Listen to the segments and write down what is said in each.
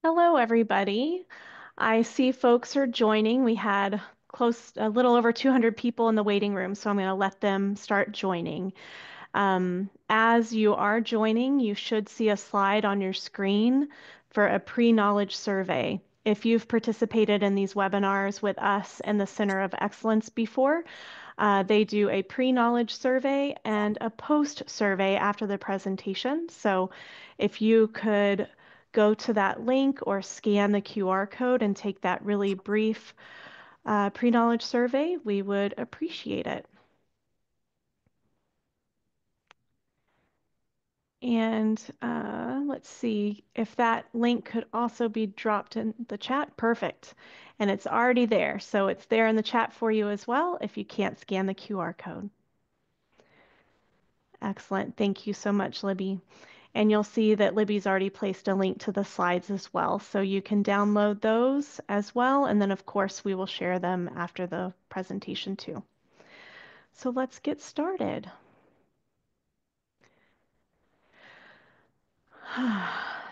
Hello, everybody. I see folks are joining. We had a little over 200 people in the waiting room, so I'm going to let them start joining. As you are joining, you should see a slide on your screen for a pre-knowledge survey. If you've participated in these webinars with us and the Center of Excellence before, they do a pre-knowledge survey and a post survey after the presentation. So if you could go to that link or scan the QR code and take that really brief pre-knowledge survey, we would appreciate it. And let's see if that link could also be dropped in the chat. Perfect. And it's already there. So it's there in the chat for you as well if you can't scan the QR code. Excellent. Thank you so much, Libby. And you'll see that Libby's already placed a link to the slides as well. So you can download those as well. And then, of course, we will share them after the presentation too. So let's get started.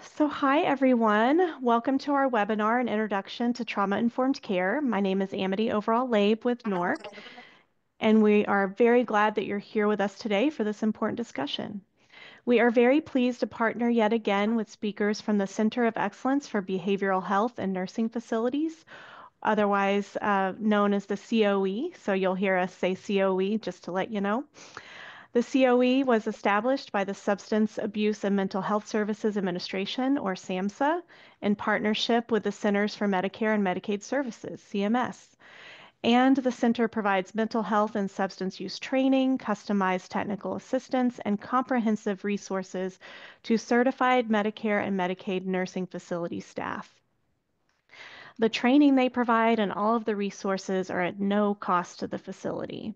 So hi, everyone. Welcome to our webinar, An Introduction to Trauma-Informed Care. My name is Amity Overall Labe with NORC, and we are very glad that you're here with us today for this important discussion. We are very pleased to partner yet again with speakers from the Center of Excellence for Behavioral Health and Nursing Facilities, otherwise known as the COE. So you'll hear us say COE just to let you know. The COE was established by the Substance Abuse and Mental Health Services Administration, or SAMHSA, in partnership with the Centers for Medicare and Medicaid Services, CMS. And the center provides mental health and substance use training, customized technical assistance, and comprehensive resources to certified Medicare and Medicaid nursing facility staff. The training they provide and all of the resources are at no cost to the facility.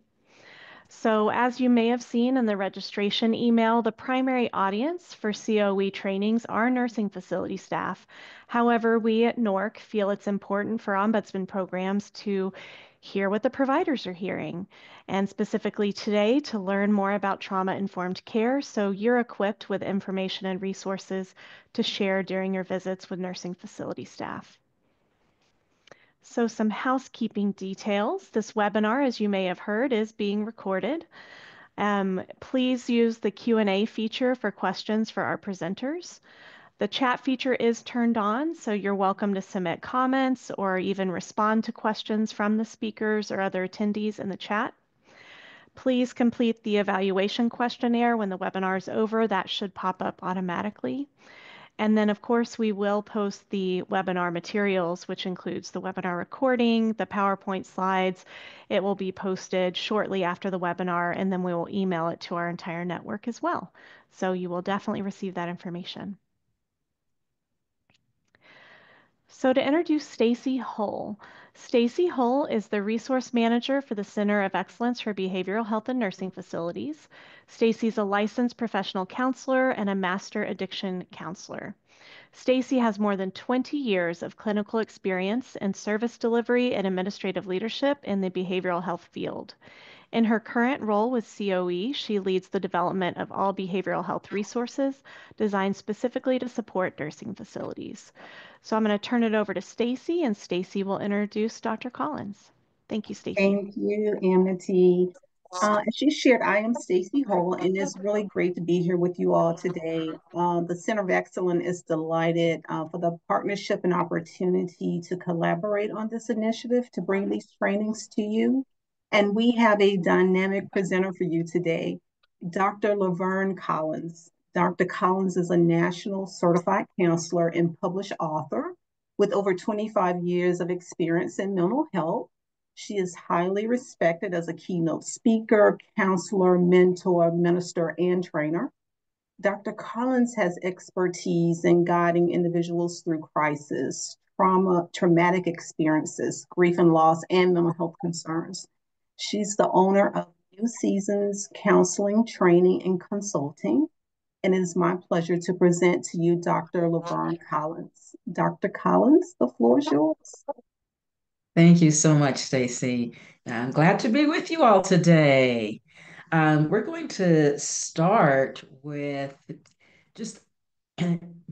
So as you may have seen in the registration email, the primary audience for COE trainings are nursing facility staff. However, we at NORC feel it's important for ombudsman programs to hear what the providers are hearing, and specifically today to learn more about trauma-informed care so you're equipped with information and resources to share during your visits with nursing facility staff. So some housekeeping details. This webinar, as you may have heard, is being recorded. Please use the Q&A feature for questions for our presenters. The chat feature is turned on, so you're welcome to submit comments or even respond to questions from the speakers or other attendees in the chat. Please complete the evaluation questionnaire when the webinar is over. That should pop up automatically. And then, of course, we will post the webinar materials, which includes the webinar recording, the PowerPoint slides. It will be posted shortly after the webinar, and then we will email it to our entire network as well. So you will definitely receive that information. So to introduce Stacy Hull. Stacy Hull is the resource manager for the Center of Excellence for Behavioral Health and Nursing Facilities. Stacy's a licensed professional counselor and a master addiction counselor. Stacy has more than 20 years of clinical experience in service delivery and administrative leadership in the behavioral health field. In her current role with COE, she leads the development of all behavioral health resources designed specifically to support nursing facilities. So I'm going to turn it over to Stacy, and Stacy will introduce Dr. Collins. Thank you, Stacy. Thank you, Amity. As she shared, I am Stacy Hole, and it's really great to be here with you all today. The Center of Excellence is delighted for the partnership and opportunity to collaborate on this initiative to bring these trainings to you. And we have a dynamic presenter for you today, Dr. Laverne Collins. Dr. Collins is a national certified counselor and published author with over 25 years of experience in mental health. She is highly respected as a keynote speaker, counselor, mentor, minister, and trainer. Dr. Collins has expertise in guiding individuals through crisis, traumatic experiences, grief and loss, and mental health concerns. She's the owner of New Seasons Counseling, Training, and Consulting. And it is my pleasure to present to you Dr. Laverne Collins. Dr. Collins, the floor is yours. Thank you so much, Stacy. I'm glad to be with you all today. We're going to start with just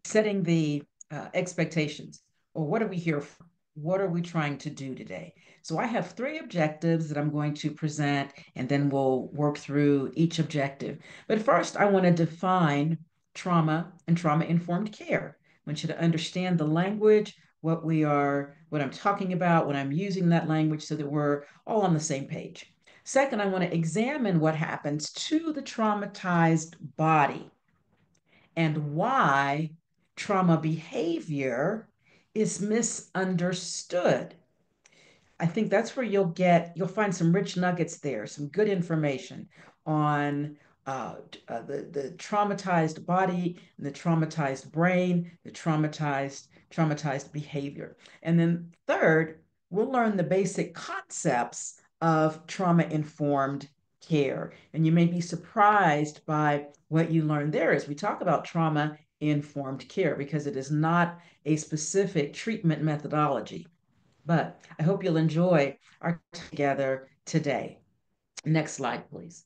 setting the expectations, or what are we here for? What are we trying to do today? So I have three objectives that I'm going to present, and then we'll work through each objective. But first, I want to define trauma and trauma-informed care. I want you to understand the language, what I'm talking about, when I'm using that language so that we're all on the same page. Second, I want to examine what happens to the traumatized body and why trauma behavior is misunderstood. I think that's where you'll find some rich nuggets there, some good information on the traumatized body, the traumatized brain, the traumatized behavior. And then third, we'll learn the basic concepts of trauma-informed care. And you may be surprised by what you learn there as we talk about trauma-informed care, because it is not a specific treatment methodology. But I hope you'll enjoy our time together today. Next slide, please.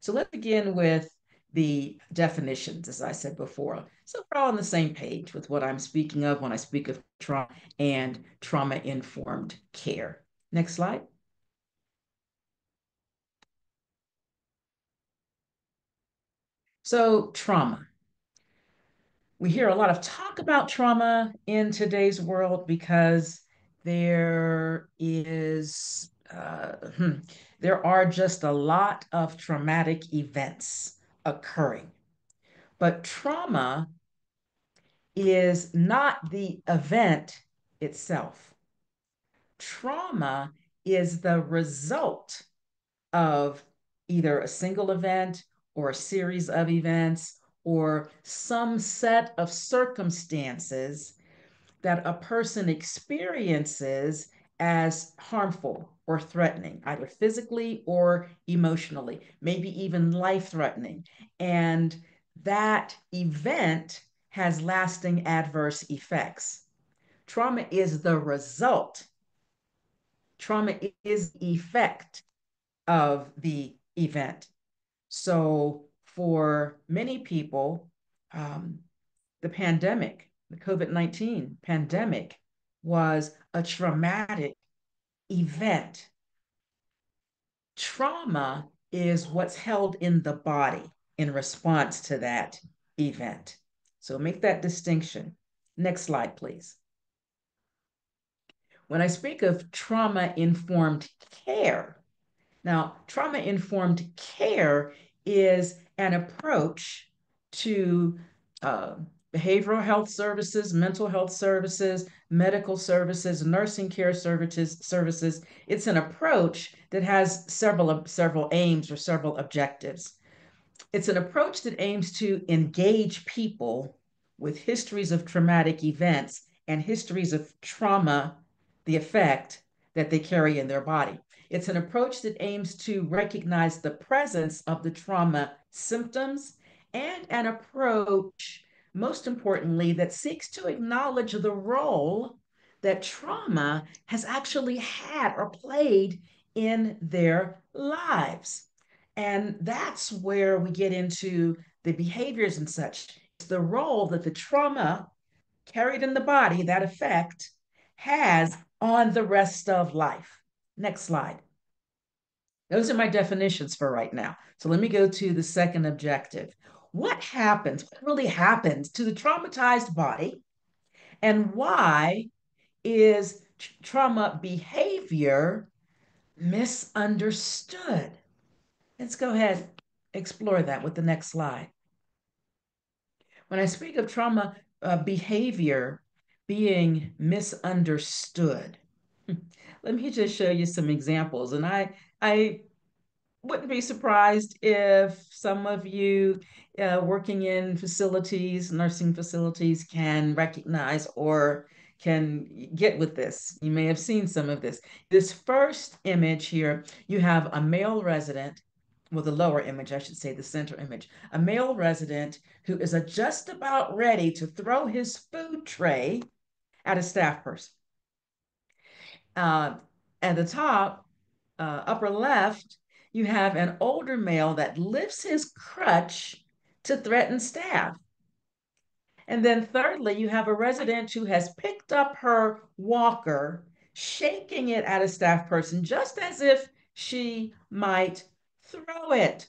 So let's begin with the definitions, as I said before. So we're all on the same page with what I'm speaking of when I speak of trauma and trauma-informed care. Next slide. So trauma. We hear a lot of talk about trauma in today's world because there is there are just a lot of traumatic events occurring. But trauma is not the event itself. Trauma is the result of either a single event or a series of events or some set of circumstances that a person experiences as harmful or threatening, either physically or emotionally, maybe even life threatening. And that event has lasting adverse effects. Trauma is the result, trauma is the effect of the event. So for many people, the pandemic, the COVID-19 pandemic, was a traumatic event. Trauma is what's held in the body in response to that event. So make that distinction. Next slide, please. When I speak of trauma-informed care, now, trauma-informed care is an approach to behavioral health services, mental health services, medical services, nursing care services. It's an approach that has several aims or several objectives. It's an approach that aims to engage people with histories of traumatic events and histories of trauma, the effect that they carry in their body. It's an approach that aims to recognize the presence of the trauma symptoms, and an approach, most importantly, that seeks to acknowledge the role that trauma has actually had or played in their lives. And that's where we get into the behaviors and such. It's the role that the trauma carried in the body, that effect, has on the rest of life. Next slide. Those are my definitions for right now. So let me go to the second objective. What happens, what really happens to the traumatized body, and why is trauma behavior misunderstood? Let's go ahead, explore that with the next slide. When I speak of trauma behavior being misunderstood, let me just show you some examples. And I wouldn't be surprised if some of you working in facilities, nursing facilities, can recognize or can get with this. You may have seen some of this. This first image here, you have a male resident, well, the lower image, I should say, the center image, a male resident who is just about ready to throw his food tray at a staff person. At the top, upper left, you have an older male that lifts his crutch to threaten staff. And then thirdly, you have a resident who has picked up her walker, shaking it at a staff person, just as if she might throw it.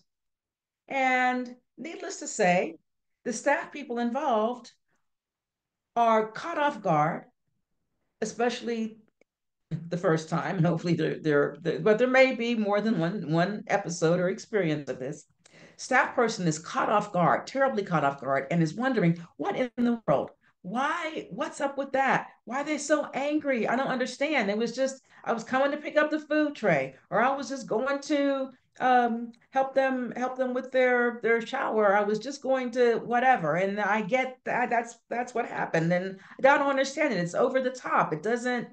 And needless to say, the staff people involved are caught off guard, especially the first time. Hopefully, but there may be more than one episode or experience of this. Staff person is caught off guard, terribly caught off guard, and is wondering what in the world. Why? What's up with that? Why are they so angry? I don't understand. It was just I was coming to pick up the food tray, or I was just going to help them with their shower. I was just going to whatever, and I get that that's what happened, and I don't understand it. It's over the top. It doesn't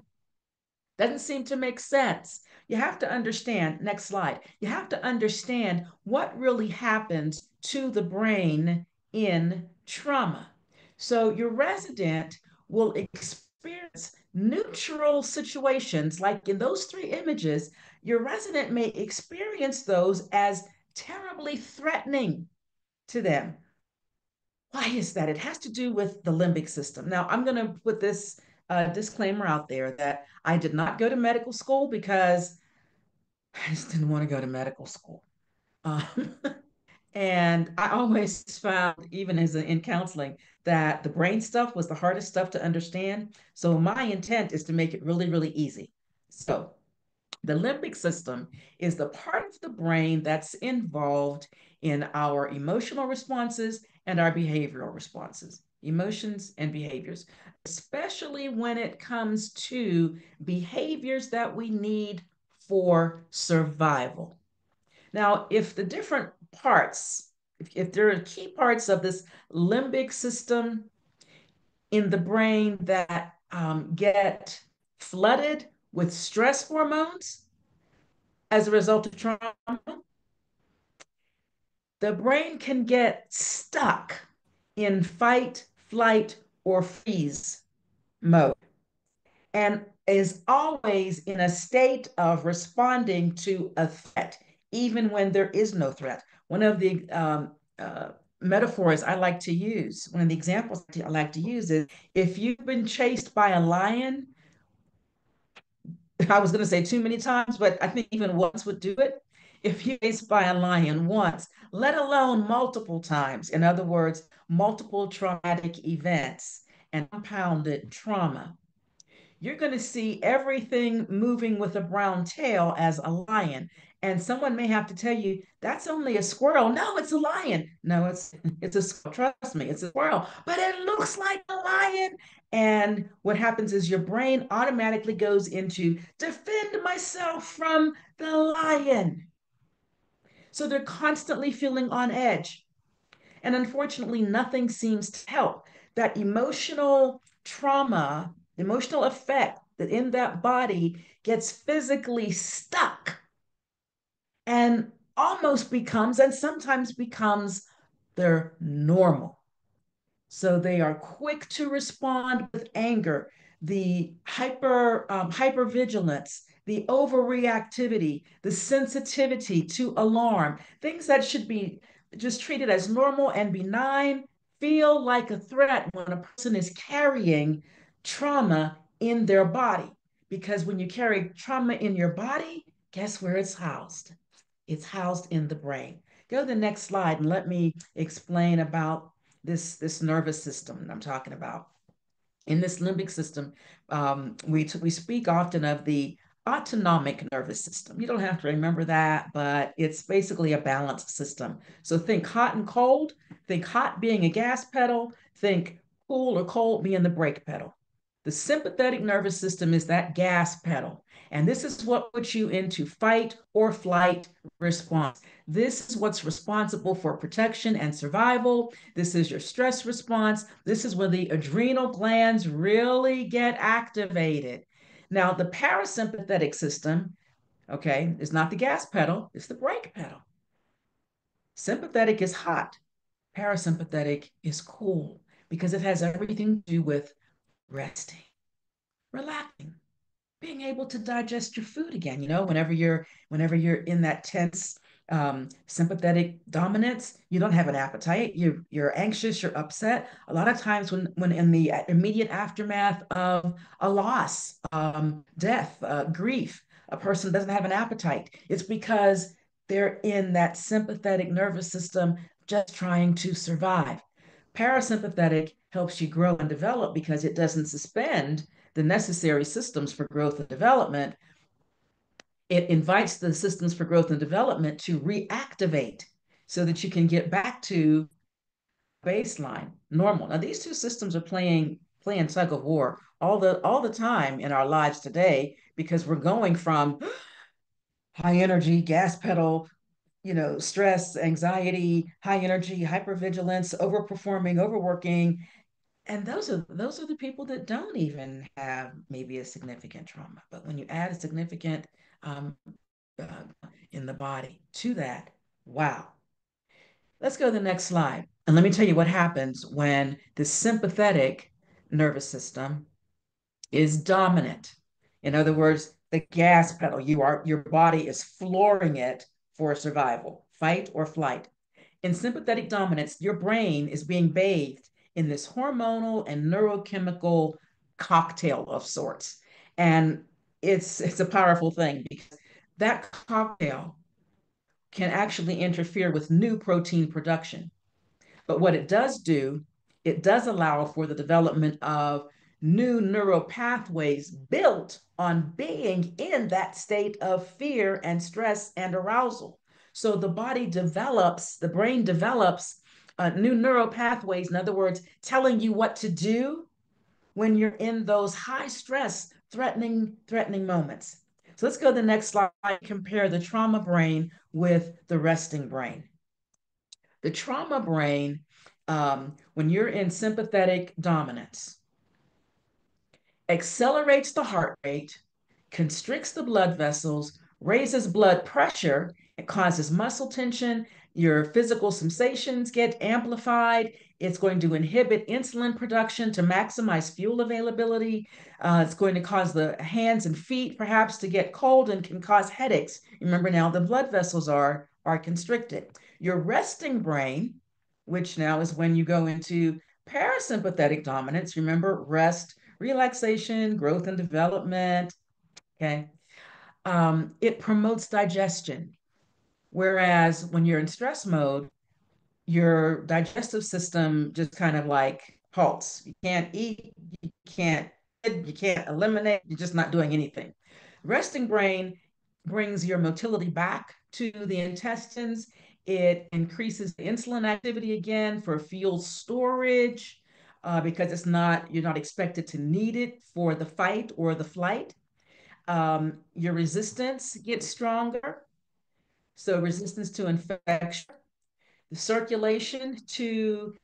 seem to make sense. You have to understand, next slide, you have to understand what really happens to the brain in trauma. So your resident will experience neutral situations, like in those three images, your resident may experience those as terribly threatening to them. Why is that? It has to do with the limbic system. Now, I'm going to put this disclaimer out there that I did not go to medical school because I just didn't want to go to medical school. Um, and I always found, even as in counseling, that the brain stuff was the hardest stuff to understand. So my intent is to make it really, really easy. So the limbic system is the part of the brain that's involved in our emotional responses and our behavioral responses, emotions and behaviors, especially when it comes to behaviors that we need for survival. Now, if the different parts, if there are key parts of this limbic system in the brain that get flooded with stress hormones as a result of trauma, the brain can get stuck in fight, flight, or freeze mode and is always in a state of responding to a threat, even when there is no threat. One of the metaphors I like to use, one of the examples I like to use is if you've been chased by a lion, I was going to say too many times, but I think even once would do it. If you're chased by a lion once, let alone multiple times, in other words, multiple traumatic events and compounded trauma, you're going to see everything moving with a brown tail as a lion. And someone may have to tell you, that's only a squirrel. No, it's a lion. No, it's a squirrel. Trust me, it's a squirrel. But it looks like a lion. And what happens is your brain automatically goes into defend myself from the lion. So they're constantly feeling on edge. And unfortunately, nothing seems to help. That emotional trauma, emotional effect that in that body gets physically stuck and almost becomes, and sometimes becomes, their normal. So they are quick to respond with anger, the hypervigilance, the overreactivity, the sensitivity to alarm, things that should be just treated as normal and benign, feel like a threat when a person is carrying trauma in their body. Because when you carry trauma in your body, guess where it's housed? It's housed in the brain. Go to the next slide and let me explain about this nervous system I'm talking about. In this limbic system, we speak often of the autonomic nervous system. You don't have to remember that, but it's basically a balanced system. So think hot and cold, think hot being a gas pedal, think cool or cold being the brake pedal. The sympathetic nervous system is that gas pedal. And this is what puts you into fight or flight response. This is what's responsible for protection and survival. This is your stress response. This is when the adrenal glands really get activated. Now, the parasympathetic system, okay, is not the gas pedal, it's the brake pedal. Sympathetic is hot, parasympathetic is cool because it has everything to do with resting, relaxing, being able to digest your food again. Whenever you're in that tense Sympathetic dominance, you don't have an appetite, you're anxious, you're upset. A lot of times when in the immediate aftermath of a loss, death, grief, a person doesn't have an appetite. It's because they're in that sympathetic nervous system just trying to survive. Parasympathetic helps you grow and develop because it doesn't suspend the necessary systems for growth and development. It invites the systems for growth and development to reactivate so that you can get back to baseline normal. Now these two systems are playing tug of war all the time in our lives today because we're going from high energy gas pedal, stress, anxiety, high energy, hypervigilance, overperforming, overworking, and those are the people that don't even have maybe a significant trauma. But when you add a significant um, in the body to that, wow. Let's go to the next slide. And let me tell you what happens when the sympathetic nervous system is dominant. In other words, the gas pedal, your body is flooring it for survival, fight or flight. In sympathetic dominance, your brain is being bathed in this hormonal and neurochemical cocktail of sorts. And it's a powerful thing because that cocktail can actually interfere with new protein production. But what it does do, it does allow for the development of new neural pathways built on being in that state of fear and stress and arousal. So the brain develops new neural pathways. In other words, telling you what to do when you're in those high stress, threatening moments. So let's go to the next slide, compare the trauma brain with the resting brain. The trauma brain, when you're in sympathetic dominance, accelerates the heart rate, constricts the blood vessels, raises blood pressure, it causes muscle tension, your physical sensations get amplified. It's going to inhibit insulin production to maximize fuel availability. It's going to cause the hands and feet perhaps to get cold and can cause headaches. Remember now, the blood vessels are constricted. Your resting brain, which now is when you go into parasympathetic dominance, remember rest, relaxation, growth and development. Okay. It promotes digestion. Whereas when you're in stress mode, your digestive system just kind of like halts. You can't eat, can't you can't eliminate, you're just not doing anything. Resting brain brings your motility back to the intestines. It increases the insulin activity again for fuel storage because you're not expected to need it for the fight or the flight. Your resistance gets stronger. So resistance to infection, the circulation to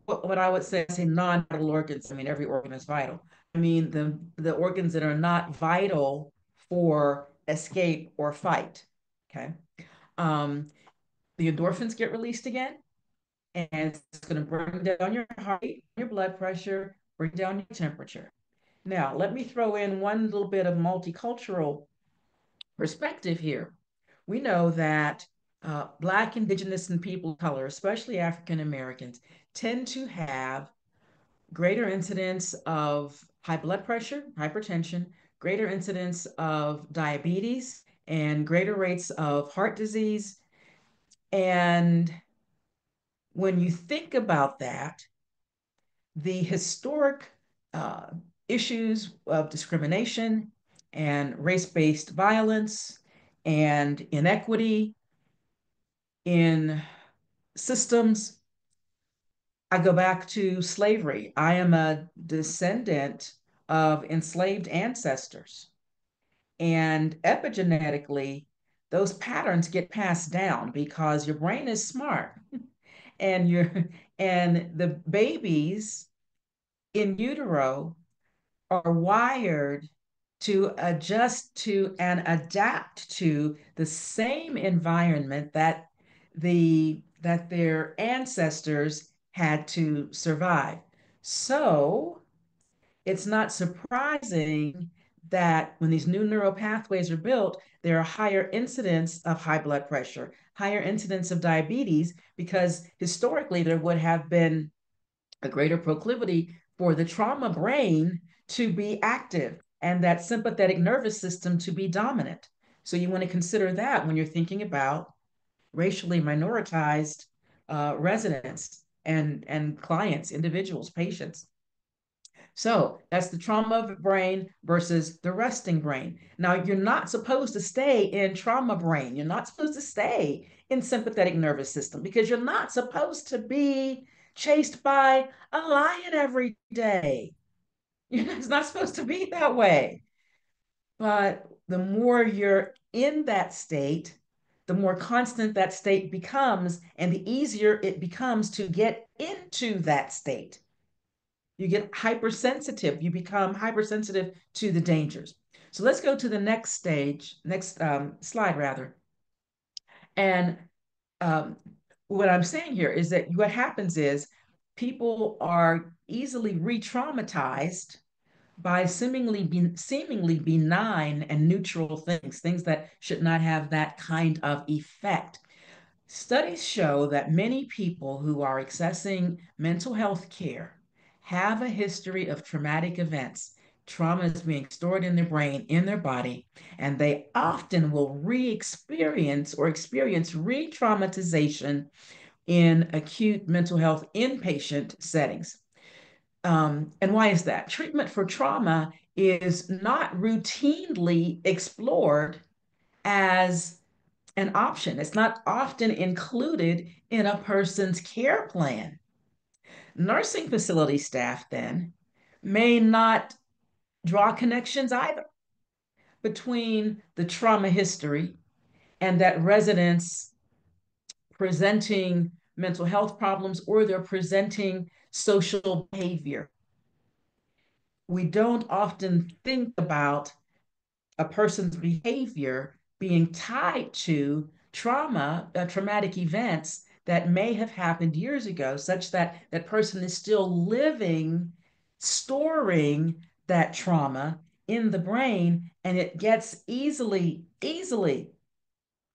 what I would say non-vital organs. I mean, every organ is vital. I mean, the organs that are not vital for escape or fight. Okay. Um, the endorphins get released again, and it's going to bring down your heart rate, your blood pressure, bring down your temperature. Now, let me throw in one little bit of multicultural perspective here. We know that Black, Indigenous, and people of color, especially African Americans, tend to have greater incidence of high blood pressure, hypertension, greater incidence of diabetes, and greater rates of heart disease. And when you think about that, the historic uh, issues of discrimination and race-based violence and inequity in systems. I go back to slavery. I am a descendant of enslaved ancestors. And epigenetically, those patterns get passed down because your brain is smart and the babies in utero are wired to adjust to and adapt to the same environment that their ancestors had to survive. So it's not surprising that when these new neural pathways are built, there are higher incidence of high blood pressure, higher incidence of diabetes, because historically there would have been a greater proclivity for the trauma brain to be active and that sympathetic nervous system to be dominant. So you want to consider that when you're thinking about racially minoritized residents and clients, individuals, patients. So that's the trauma of the brain versus the resting brain. Now, you're not supposed to stay in trauma brain. You're not supposed to stay in sympathetic nervous system because you're not supposed to be chased by a lion every day. It's not supposed to be that way. But the more you're in that state, the more constant that state becomes, and the easier it becomes to get into that state. You get hypersensitive. You become hypersensitive to the dangers. So let's go to the next stage, next slide rather. And um, what I'm saying here is that what happens is people are easily re-traumatized by seemingly benign and neutral things, things that should not have that kind of effect. Studies show that many people who are accessing mental health care have a history of traumatic events. Trauma is being stored in their brain, in their body, and they often will re-experience or experience re-traumatization in acute mental health inpatient settings. And why is that? Treatment for trauma is not routinely explored as an option. It's not often included in a person's care plan. Nursing facility staff then may not draw connections either between the trauma history and that residents presenting mental health problems or they're presenting social behavior. We don't often think about a person's behavior being tied to traumatic events that may have happened years ago, such that that person is still living, storing that trauma in the brain, and it gets easily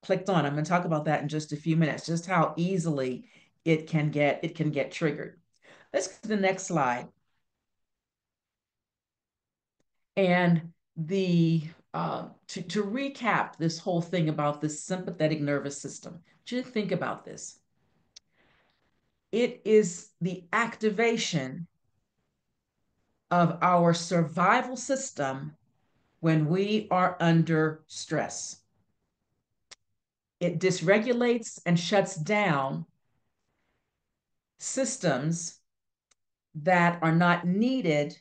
clicked on. I'm going to talk about that in just a few minutes, just how easily it can get triggered. Let's go to the next slide. And to recap this whole thing about the sympathetic nervous system, just think about this. It is the activation of our survival system when we are under stress. It dysregulates and shuts down systems that are not needed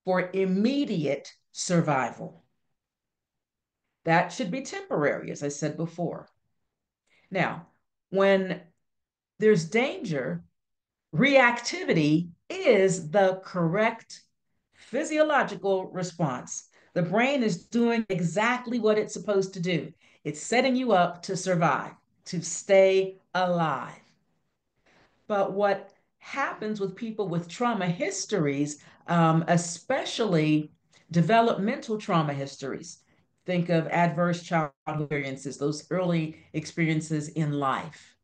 for immediate survival. That should be temporary, as I said before. Now, when there's danger, reactivity is the correct physiological response. The brain is doing exactly what it's supposed to do. It's setting you up to survive, to stay alive. But what happens with people with trauma histories, especially developmental trauma histories, think of adverse childhood experiences, those early experiences in life.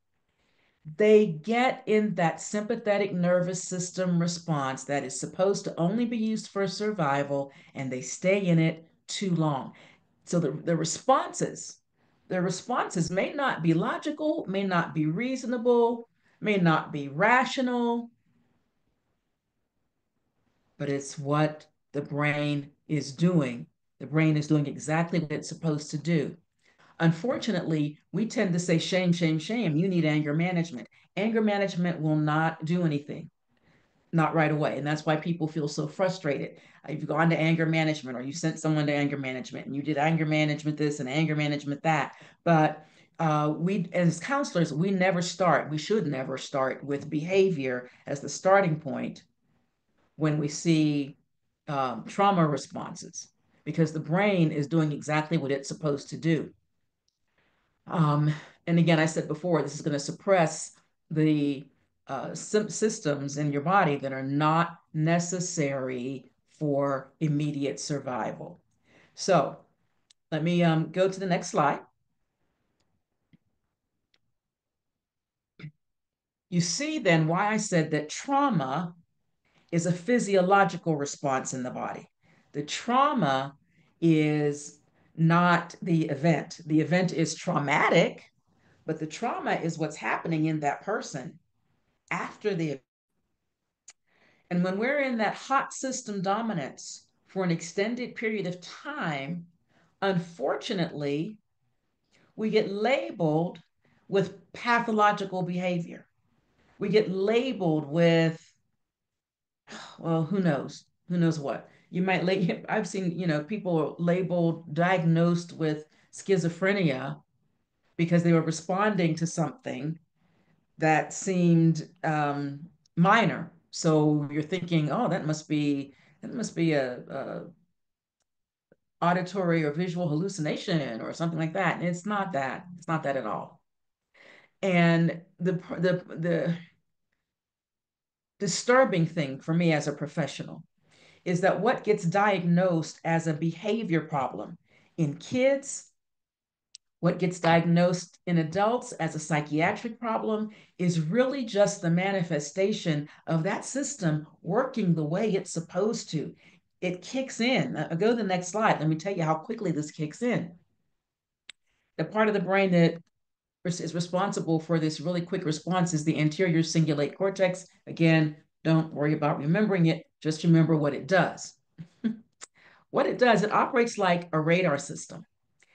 They get in that sympathetic nervous system response that is supposed to only be used for survival, and they stay in it too long. So the responses may not be logical, may not be reasonable, may not be rational, but it's what the brain is doing. The brain is doing exactly what it's supposed to do. Unfortunately, we tend to say shame, shame, shame. You need anger management. Anger management will not do anything, not right away. And that's why people feel so frustrated. You've gone to anger management or you sent someone to anger management and you did anger management this and anger management that. But we, as counselors, we should never start with behavior as the starting point when we see trauma responses, because the brain is doing exactly what it's supposed to do. Um, and again, I said before, this is going to suppress the systems in your body that are not necessary for immediate survival. So let me go to the next slide. You see then why I said that trauma is a physiological response in the body. The trauma is not the event. The event is traumatic, but the trauma is what's happening in that person after the event. And when we're in that hot system dominance for an extended period of time, unfortunately, we get labeled with pathological behavior. We get labeled with, well, who knows? Who knows what? You might I've seen, people labeled, diagnosed with schizophrenia because they were responding to something that seemed minor. So you're thinking, oh, that must be a auditory or visual hallucination or something like that. And it's not that. It's not that at all. And the disturbing thing for me as a professional is that what gets diagnosed as a behavior problem in kids, what gets diagnosed in adults as a psychiatric problem is really just the manifestation of that system working the way it's supposed to. It kicks in. I'll go to the next slide. Let me tell you how quickly this kicks in. The part of the brain that is responsible for this really quick response is the anterior cingulate cortex. Again, don't worry about remembering it, just remember what it does. What it does, it operates like a radar system.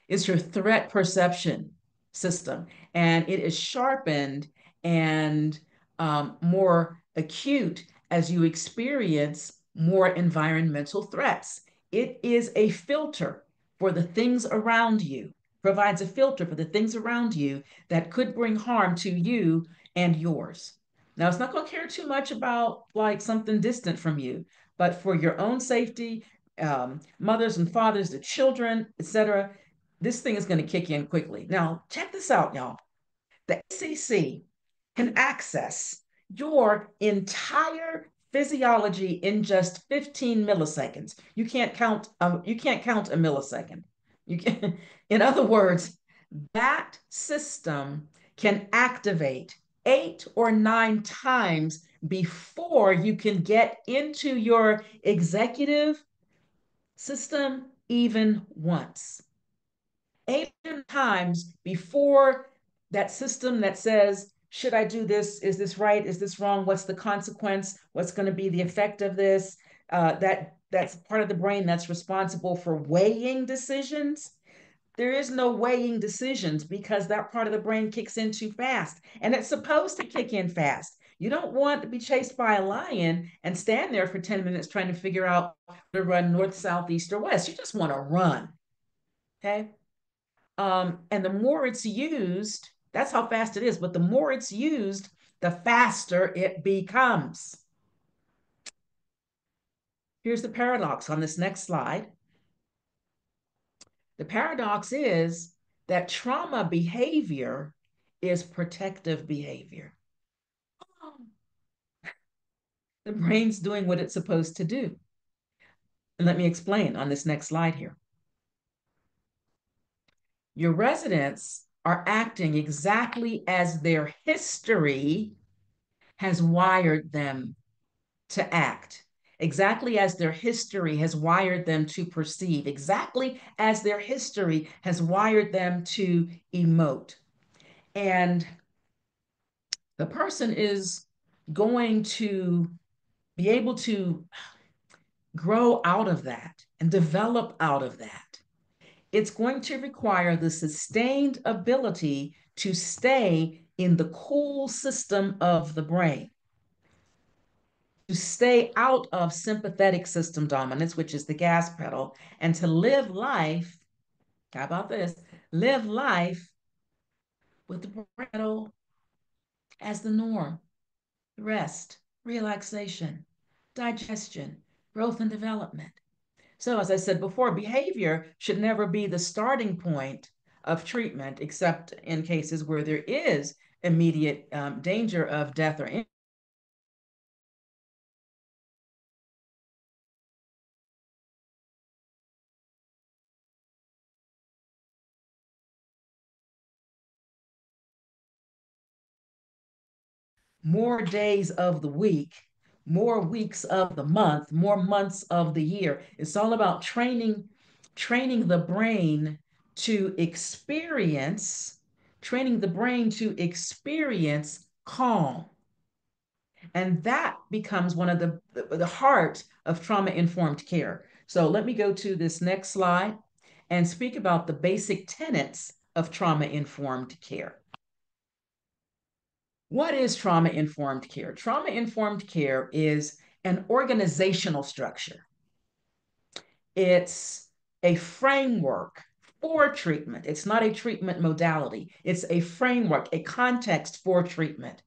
It's your threat perception system, and it is sharpened and more acute as you experience more environmental threats. It is a filter for the things around you, provides a filter for the things around you that could bring harm to you and yours. Now, it's not going to care too much about like something distant from you, but for your own safety, mothers and fathers, the children, etc., this thing is going to kick in quickly. Now, check this out, y'all. The ACC can access your entire physiology in just 15 milliseconds. You can't count a millisecond. You can, in other words, that system can activate 8 or 9 times before you can get into your executive system even once. 8 times before that system that says, should I do this? Is this right? Is this wrong? What's the consequence? What's going to be the effect of this? That's part of the brain that's responsible for weighing decisions. There is no weighing decisions because that part of the brain kicks in too fast, and it's supposed to kick in fast. You don't want to be chased by a lion and stand there for 10 minutes trying to figure out to run north, south, east, or west. You just want to run. Okay. And the more it's used, that's how fast it is, but the more it's used, the faster it becomes. Here's the paradox on this next slide. The paradox is that trauma behavior is protective behavior. The brain's doing what it's supposed to do. And let me explain on this next slide here. Your residents are acting exactly as their history has wired them to act, exactly as their history has wired them to perceive, exactly as their history has wired them to emote. And the person is going to be able to grow out of that and develop out of that. It's going to require the sustained ability to stay in the cool system of the brain, to stay out of sympathetic system dominance, which is the gas pedal, and to live life. How about this? Live life with the pedal as the norm: rest, relaxation, digestion, growth and development. So, as I said before, behavior should never be the starting point of treatment, except in cases where there is immediate danger of death or injury. more days of the week, more weeks of the month, more months of the year. It's all about training the brain to experience, training the brain to experience calm. And that becomes one of the heart of trauma-informed care. So let me go to this next slide and speak about the basic tenets of trauma-informed care. What is trauma-informed care? Trauma-informed care is an organizational structure. It's a framework for treatment. It's not a treatment modality. It's a framework, a context for treatment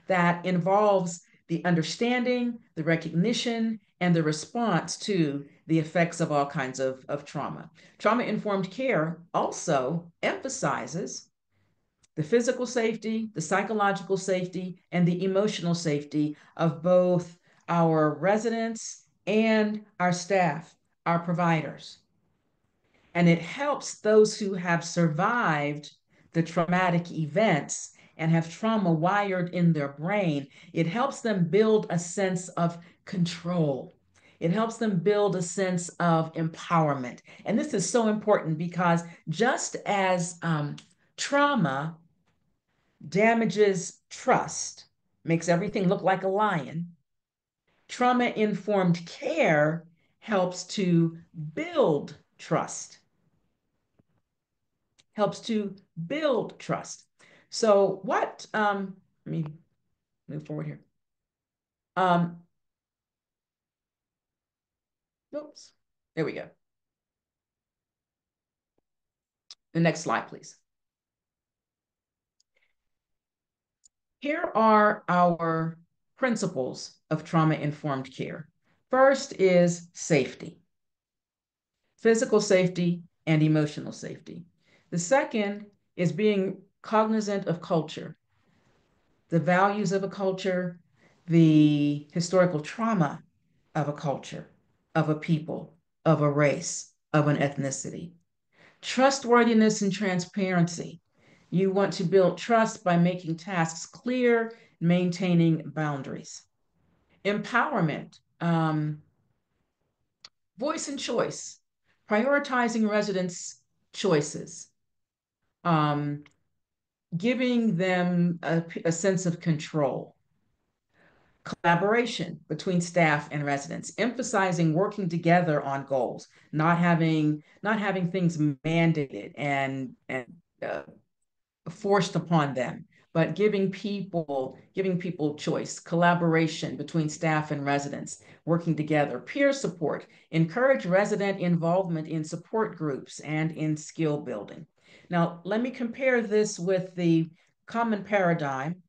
that involves the understanding, the recognition, and the response to the effects of all kinds of trauma. Trauma-informed care also emphasizes the physical safety, the psychological safety, and the emotional safety of both our residents and our staff, our providers. And it helps those who have survived the traumatic events and have trauma wired in their brain. It helps them build a sense of control. It helps them build a sense of empowerment. And this is so important because just as trauma damages trust, makes everything look like a lion, trauma-informed care helps to build trust, helps to build trust. So let me move forward here. Oops, there we go. The next slide, please. Here are our principles of trauma-informed care. First is safety, physical safety and emotional safety. The second is being cognizant of culture, the values of a culture, the historical trauma of a culture, of a people, of a race, of an ethnicity. Trustworthiness and transparency. You want to build trust by making tasks clear, maintaining boundaries. Empowerment, voice and choice, prioritizing residents' choices, giving them a sense of control. Collaboration between staff and residents, emphasizing working together on goals, not having things mandated and forced upon them, but giving people choice, collaboration between staff and residents, working together, peer support, encourage resident involvement in support groups and in skill building. Now, let me compare this with the common paradigm,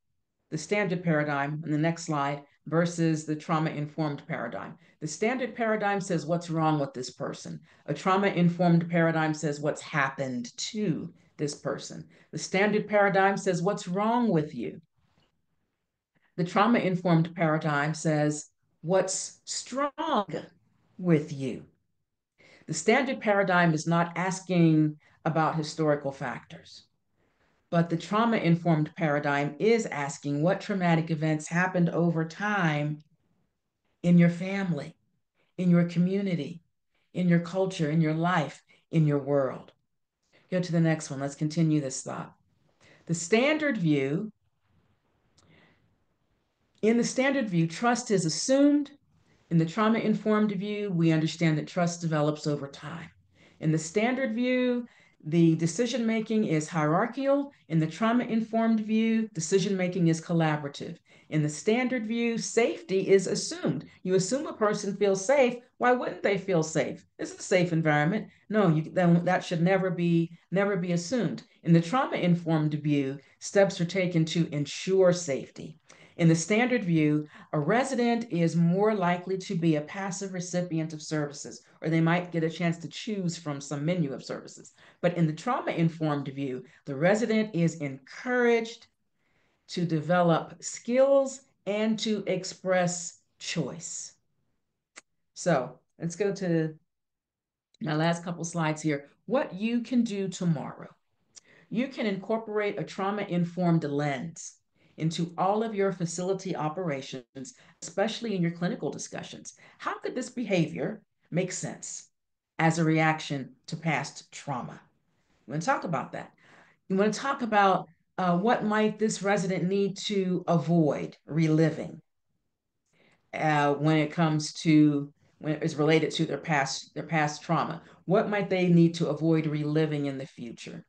the standard paradigm on the next slide versus the trauma-informed paradigm. The standard paradigm says what's wrong with this person. A trauma-informed paradigm says what's happened to this person. The standard paradigm says what's wrong with you. The trauma-informed paradigm says what's strong with you. The standard paradigm is not asking about historical factors. But the trauma-informed paradigm is asking what traumatic events happened over time in your family, in your community, in your culture, in your life, in your world. Go to the next one. Let's continue this thought. The standard view, in the standard view, trust is assumed. In the trauma-informed view, we understand that trust develops over time. In the standard view, the decision-making is hierarchical. In the trauma-informed view, decision-making is collaborative. In the standard view, safety is assumed. You assume a person feels safe. Why wouldn't they feel safe? This is a safe environment. No, that should never be assumed. In the trauma-informed view, steps are taken to ensure safety. In the standard view, a resident is more likely to be a passive recipient of services, or they might get a chance to choose from some menu of services. But in the trauma-informed view, the resident is encouraged to develop skills and to express choice. So let's go to my last couple slides here. What you can do tomorrow. You can incorporate a trauma-informed lens into all of your facility operations, especially in your clinical discussions. How could this behavior make sense as a reaction to past trauma? We want to talk about that. We want to talk about what might this resident need to avoid reliving when it comes to when it's related to their past trauma. What might they need to avoid reliving in the future?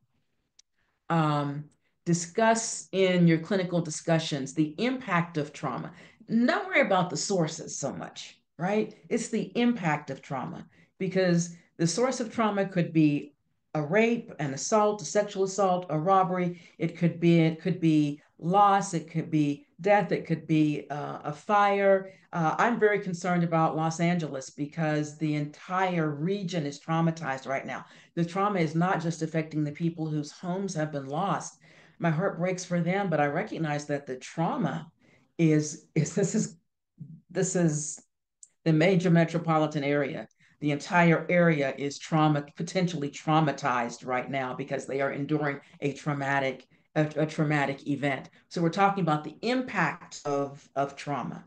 um, Discuss in your clinical discussions the impact of trauma. Don't worry about the sources so much, right? It's the impact of trauma, because the source of trauma could be a rape, an assault, a sexual assault, a robbery. It could be loss. It could be death. It could be a fire. I'm very concerned about Los Angeles because the entire region is traumatized right now. The trauma is not just affecting the people whose homes have been lost. My heart breaks for them, but I recognize that the trauma is this is the major metropolitan area. The entire area is potentially traumatized right now because they are enduring a traumatic event. So we're talking about the impact of trauma.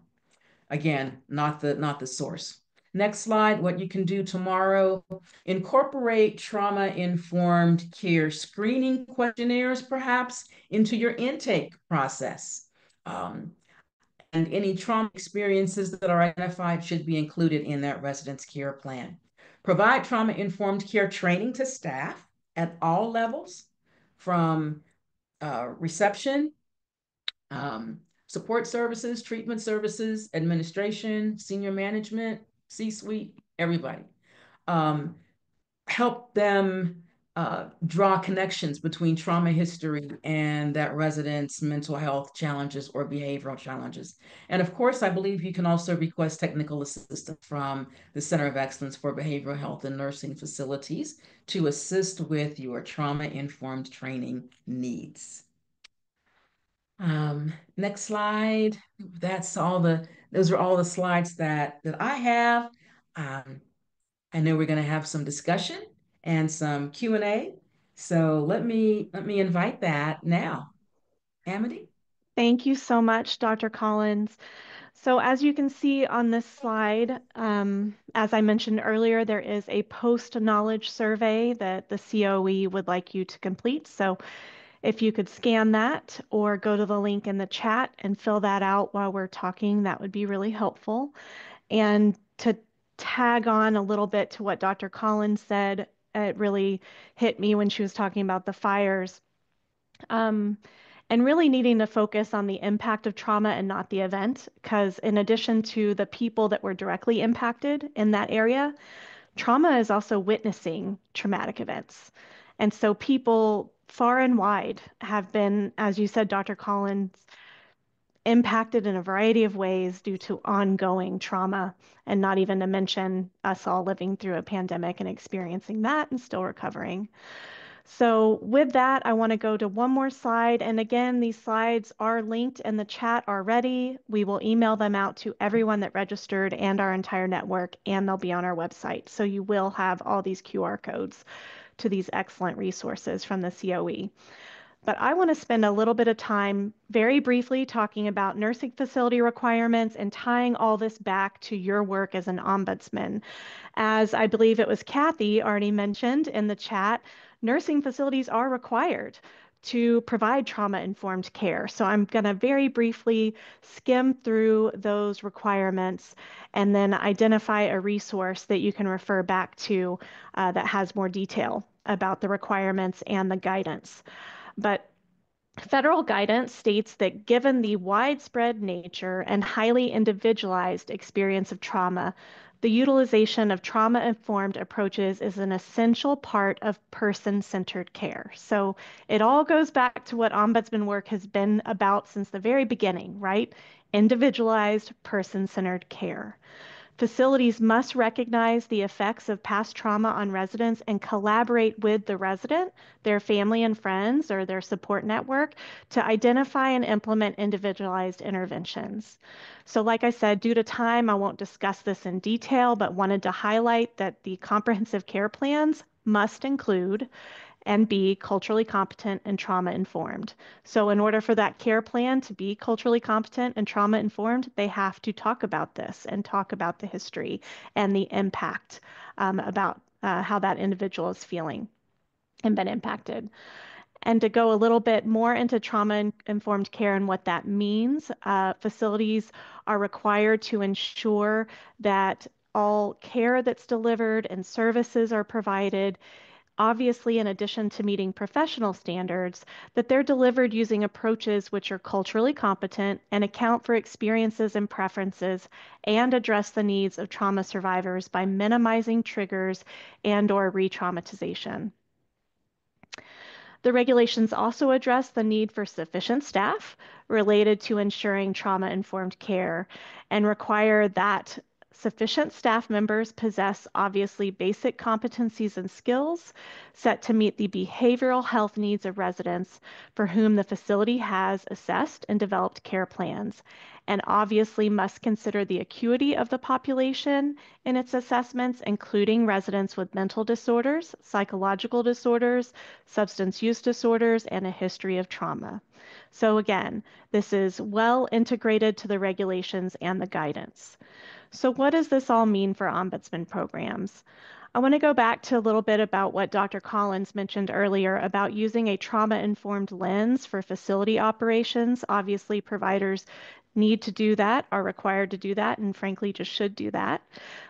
Again, not the source. Next slide, what you can do tomorrow. Incorporate trauma-informed care screening questionnaires, perhaps, into your intake process. And any trauma experiences that are identified should be included in that residence care plan. Provide trauma-informed care training to staff at all levels, from reception, support services, treatment services, administration, senior management, C-suite, everybody. Um, Help them draw connections between trauma history and that resident's mental health challenges or behavioral challenges. And of course, I believe you can also request technical assistance from the Center of Excellence for Behavioral Health and Nursing Facilities to assist with your trauma-informed training needs. Next slide. Those are all the slides that I have. I know we're going to have some discussion and some Q&A. So let me invite that now. Amity? Thank you so much, Dr. Collins. So as you can see on this slide, as I mentioned earlier, there is a post-knowledge survey that the COE would like you to complete. So if you could scan that or go to the link in the chat and fill that out while we're talking, that would be really helpful. And to tag on a little bit to what Dr. Collins said, it really hit me when she was talking about the fires. And really needing to focus on the impact of trauma and not the event, because in addition to the people that were directly impacted in that area, trauma is also witnessing traumatic events. And so people far and wide have been, as you said, Dr. Collins, impacted in a variety of ways due to ongoing trauma, and not even to mention us all living through a pandemic and experiencing that and still recovering. So with that, I want to go to one more slide. And again, these slides are linked in the chat already. We will email them out to everyone that registered and our entire network, and they'll be on our website. So you will have all these QR codes to these excellent resources from the COE. But I want to spend a little bit of time very briefly talking about nursing facility requirements and tying all this back to your work as an ombudsman. As I believe it was Kathy already mentioned in the chat, nursing facilities are required to provide trauma-informed care. So I'm going to very briefly skim through those requirements and then identify a resource that you can refer back to that has more detail about the requirements and the guidance. But federal guidance states that given the widespread nature and highly individualized experience of trauma, the utilization of trauma-informed approaches is an essential part of person-centered care. So it all goes back to what ombudsman work has been about since the very beginning, right? Individualized, person-centered care. Facilities must recognize the effects of past trauma on residents and collaborate with the resident, their family and friends, or their support network to identify and implement individualized interventions. So like I said, due to time, I won't discuss this in detail, but wanted to highlight that the comprehensive care plans must include and B, culturally competent and trauma informed. So, in order for that care plan to be culturally competent and trauma informed, they have to talk about this and talk about the history and the impact about how that individual is feeling and been impacted. And to go a little bit more into trauma informed care and what that means, facilities are required to ensure that all care that's delivered and services are provided, obviously, in addition to meeting professional standards, that they're delivered using approaches which are culturally competent and account for experiences and preferences and address the needs of trauma survivors by minimizing triggers and/or re-traumatization. The regulations also address the need for sufficient staff related to ensuring trauma-informed care and require that sufficient staff members possess obviously basic competencies and skills set to meet the behavioral health needs of residents for whom the facility has assessed and developed care plans, and obviously must consider the acuity of the population in its assessments, including residents with mental disorders, psychological disorders, substance use disorders, and a history of trauma. So again, this is well integrated to the regulations and the guidance. So what does this all mean for ombudsman programs? I want to go back to a little bit about what Dr. Collins mentioned earlier about using a trauma-informed lens for facility operations. Obviously, providers need to do that, are required to do that, and frankly just should do that.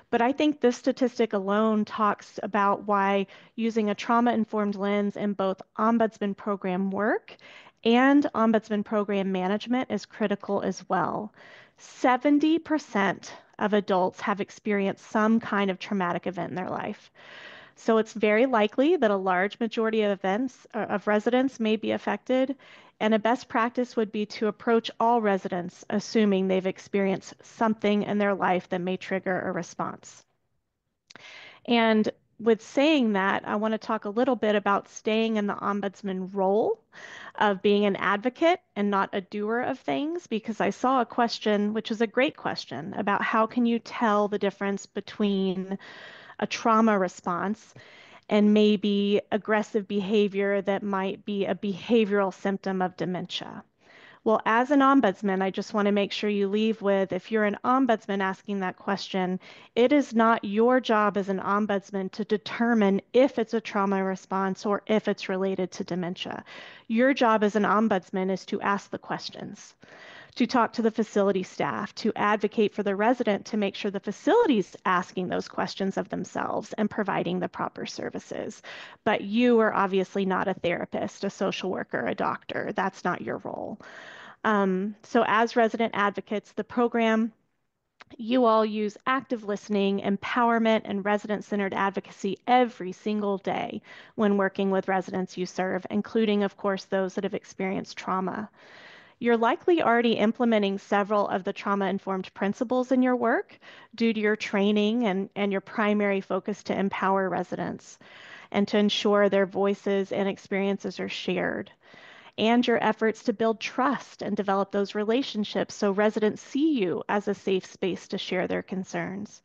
But I think this statistic alone talks about why using a trauma-informed lens in both ombudsman program work and ombudsman program management is critical as well. 70% of adults have experienced some kind of traumatic event in their life. So it's very likely that a large majority of events of residents may be affected, and a best practice would be to approach all residents assuming they've experienced something in their life that may trigger a response. And with saying that, I want to talk a little bit about staying in the ombudsman role of being an advocate and not a doer of things, because I saw a question, which is a great question, about how can you tell the difference between a trauma response and maybe aggressive behavior that might be a behavioral symptom of dementia. Well, as an ombudsman, I just want to make sure you leave with, if you're an ombudsman asking that question, it is not your job as an ombudsman to determine if it's a trauma response or if it's related to dementia. Your job as an ombudsman is to ask the questions, to talk to the facility staff, to advocate for the resident to make sure the facility's asking those questions of themselves and providing the proper services. But you are obviously not a therapist, a social worker, a doctor. That's not your role. So as resident advocates, the program, you all use active listening, empowerment, and resident-centered advocacy every single day when working with residents you serve, including, of course, those that have experienced trauma. You're likely already implementing several of the trauma-informed principles in your work due to your training and your primary focus to empower residents and to ensure their voices and experiences are shared, and your efforts to build trust and develop those relationships so residents see you as a safe space to share their concerns.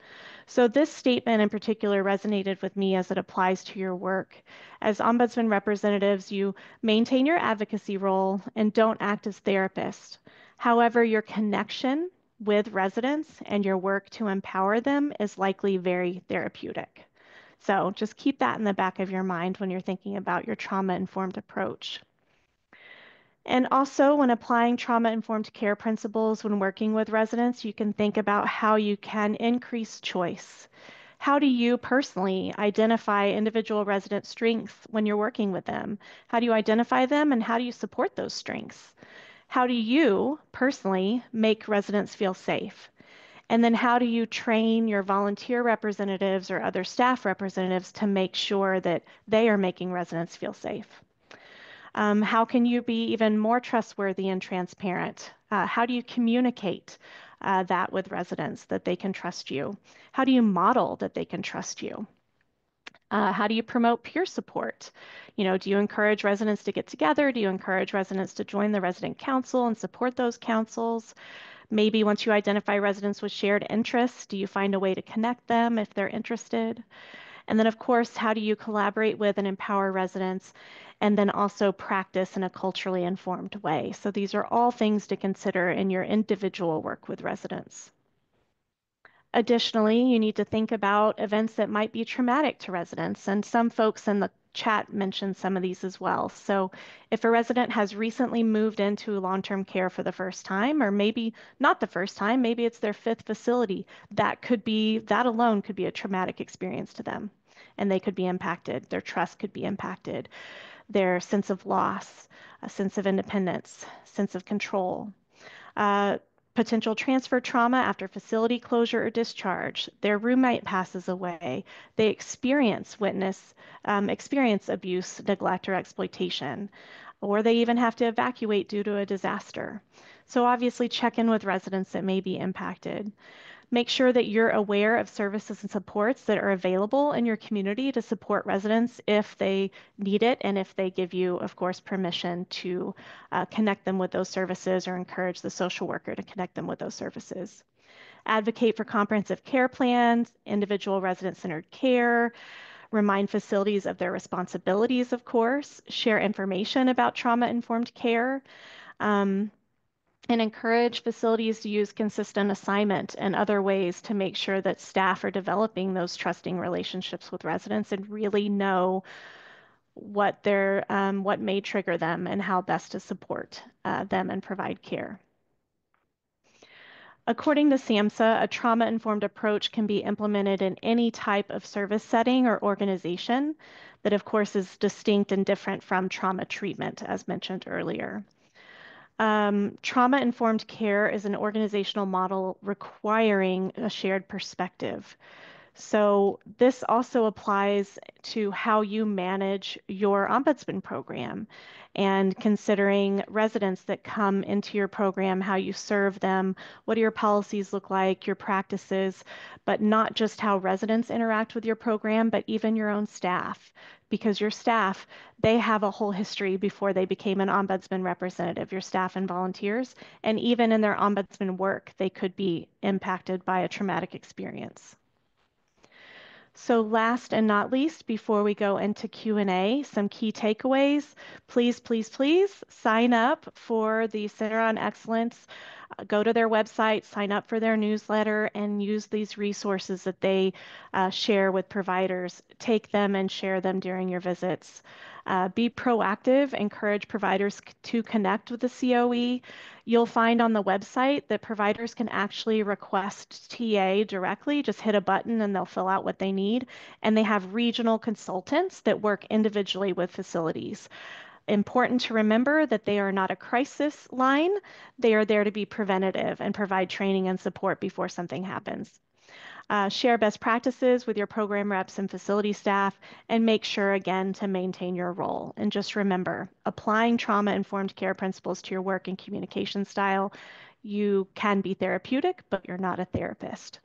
So this statement in particular resonated with me as it applies to your work. As ombudsman representatives, you maintain your advocacy role and don't act as therapists. However, your connection with residents and your work to empower them is likely very therapeutic. So just keep that in the back of your mind when you're thinking about your trauma-informed approach. And also, when applying trauma-informed care principles when working with residents, you can think about how you can increase choice. How do you personally identify individual resident strengths when you're working with them? How do you identify them and how do you support those strengths? How do you personally make residents feel safe? And then how do you train your volunteer representatives or other staff representatives to make sure that they are making residents feel safe? How can you be even more trustworthy and transparent? How do you communicate that with residents, that they can trust you? How do you model that they can trust you? How do you promote peer support? You know, do you encourage residents to get together? Do you encourage residents to join the resident council and support those councils? Maybe once you identify residents with shared interests, do you find a way to connect them if they're interested? And then, of course, how do you collaborate with and empower residents? And then also practice in a culturally informed way. So these are all things to consider in your individual work with residents. Additionally, you need to think about events that might be traumatic to residents, and some folks in the chat mentioned some of these as well. So if a resident has recently moved into long-term care for the first time, or maybe not the first time, maybe it's their fifth facility, that alone could be a traumatic experience to them, and they could be impacted. Their trust could be impacted, their sense of loss, a sense of independence, sense of control. Uh, Potential transfer trauma after facility closure or discharge. Their roommate passes away. They experience abuse, neglect, or exploitation, or they even have to evacuate due to a disaster. So obviously check in with residents that may be impacted. Make sure that you're aware of services and supports that are available in your community to support residents if they need it and if they give you, of course, permission to connect them with those services or encourage the social worker to connect them with those services. Advocate for comprehensive care plans, individual resident-centered care, remind facilities of their responsibilities, of course, share information about trauma-informed care. And encourage facilities to use consistent assignment and other ways to make sure that staff are developing those trusting relationships with residents and really know what may trigger them and how best to support them and provide care. According to SAMHSA, a trauma-informed approach can be implemented in any type of service setting or organization that, of course, is distinct and different from trauma treatment, as mentioned earlier. Trauma-informed care is an organizational model requiring a shared perspective. So this also applies to how you manage your ombudsman program and considering residents that come into your program, how you serve them, what do your policies look like, your practices, but not just how residents interact with your program, but even your own staff. Because your staff, they have a whole history before they became an ombudsman representative, your staff and volunteers, and even in their ombudsman work, they could be impacted by a traumatic experience. So last and not least, before we go into Q&A, some key takeaways. Please, please, please sign up for the Center on Excellence. Go to their website, sign up for their newsletter, and use these resources that they share with providers. Take them and share them during your visits. Be proactive, encourage providers to connect with the COE. You'll find on the website that providers can actually request TA directly, just hit a button and they'll fill out what they need. And they have regional consultants that work individually with facilities. Important to remember that they are not a crisis line. They are there to be preventative and provide training and support before something happens. Share best practices with your program reps and facility staff, and make sure, again, to maintain your role. And just remember, applying trauma-informed care principles to your work and communication style, you can be therapeutic, but you're not a therapist.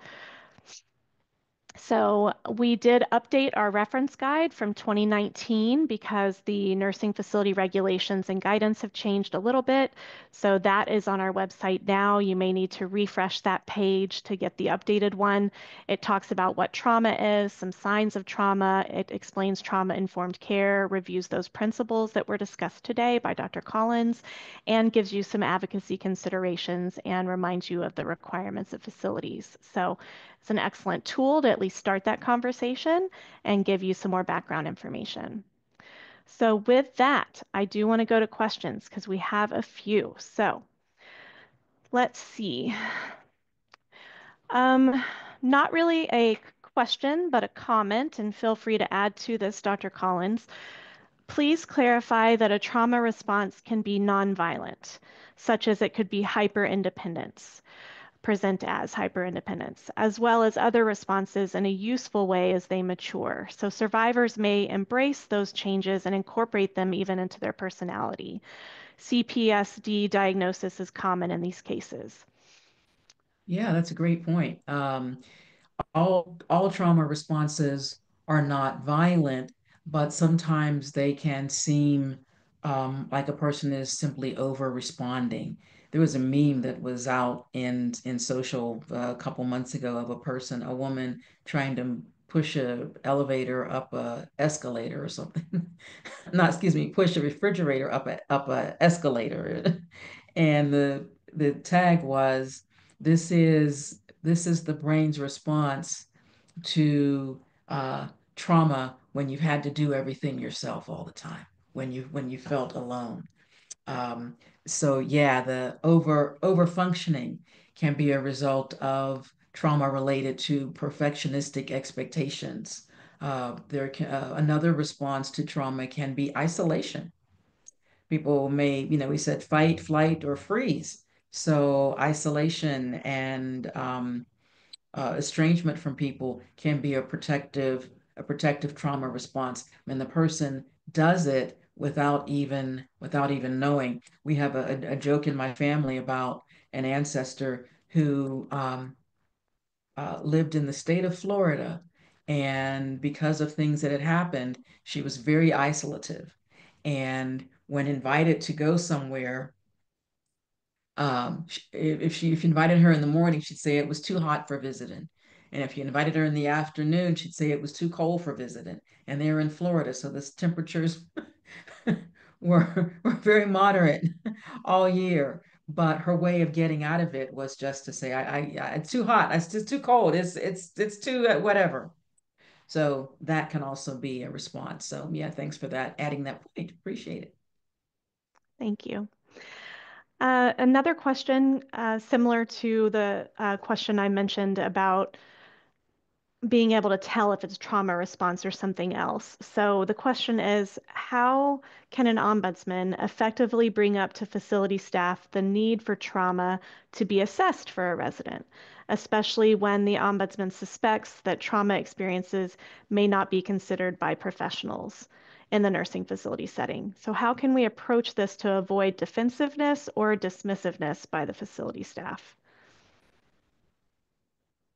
So we did update our reference guide from 2019 because the nursing facility regulations and guidance have changed a little bit. So that is on our website now. You may need to refresh that page to get the updated one. It talks about what trauma is, some signs of trauma. It explains trauma-informed care, reviews those principles that were discussed today by Dr. Collins, and gives you some advocacy considerations and reminds you of the requirements of facilities. So it's an excellent tool to at least start that conversation and give you some more background information. So with that, I do want to go to questions because we have a few. So let's see. Not really a question, but a comment, and feel free to add to this, Dr. Collins. Please clarify that a trauma response can be nonviolent, such as it could be hyperindependence. Present as hyperindependence, as well as other responses in a useful way as they mature. So survivors may embrace those changes and incorporate them even into their personality. CPSD diagnosis is common in these cases. Yeah, that's a great point. All trauma responses are not violent, but sometimes they can seem like a person is simply over responding. There was a meme that was out in social a couple months ago of a woman trying to push a elevator up a escalator or something. Not, excuse me, push a refrigerator up a escalator. And the tag was, this is the brain's response to trauma when you've had to do everything yourself all the time, when you felt alone. Um, so yeah, the over functioning can be a result of trauma related to perfectionistic expectations. Another response to trauma can be isolation. People may, we said fight, flight, or freeze. So isolation and estrangement from people can be a protective trauma response when the person does it without even knowing. We have a joke in my family about an ancestor who lived in the state of Florida, and because of things that had happened, she was very isolative. And when invited to go somewhere, if you invited her in the morning, she'd say it was too hot for visiting. And if you invited her in the afternoon, she'd say it was too cold for visiting. And they were in Florida, so the temperatures were very moderate all year. But her way of getting out of it was just to say, it's too hot. It's just too cold. It's too whatever. So that can also be a response. So yeah, thanks for that, adding that point. Appreciate it. Thank you. Another question, similar to the question I mentioned about being able to tell if it's trauma response or something else. So the question is, how can an ombudsman effectively bring up to facility staff the need for trauma to be assessed for a resident, especially when the ombudsman suspects that trauma experiences may not be considered by professionals in the nursing facility setting? So how can we approach this to avoid defensiveness or dismissiveness by the facility staff?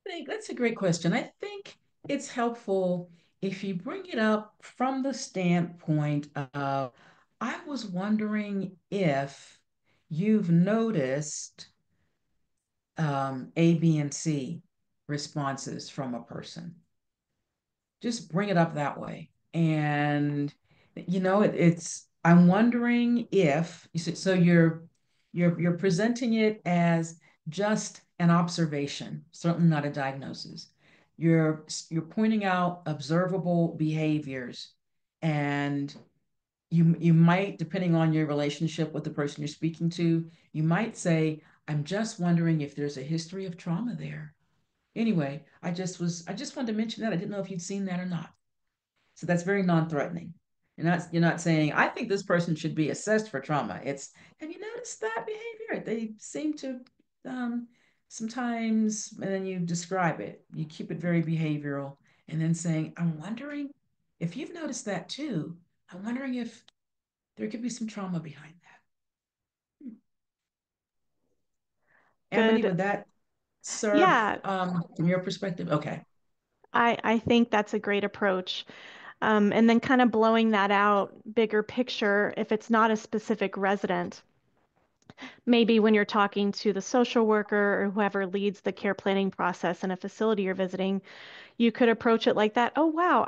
I think that's a great question. I think it's helpful if you bring it up from the standpoint of, I was wondering if you've noticed A, B, and C responses from a person. Just bring it up that way. And I'm wondering if so you're presenting it as just an observation, certainly not a diagnosis. You're pointing out observable behaviors, and you might, depending on your relationship with the person you're speaking to, you might say, I'm just wondering if there's a history of trauma there. Anyway, I just wanted to mention that. I didn't know if you'd seen that or not. So that's very non-threatening. You're not saying, I think this person should be assessed for trauma. It's, have you noticed that behavior? They seem to um, sometimes, and then you describe it. You keep it very behavioral, and then saying, I'm wondering if you've noticed that too. I'm wondering if there could be some trauma behind that. Amity, Good. would that serve Yeah, from your perspective? Okay. I think that's a great approach. And then kind of blowing that out, bigger picture, if it's not a specific resident, maybe when you're talking to the social worker or whoever leads the care planning process in a facility you're visiting, you could approach it like that. Oh, wow,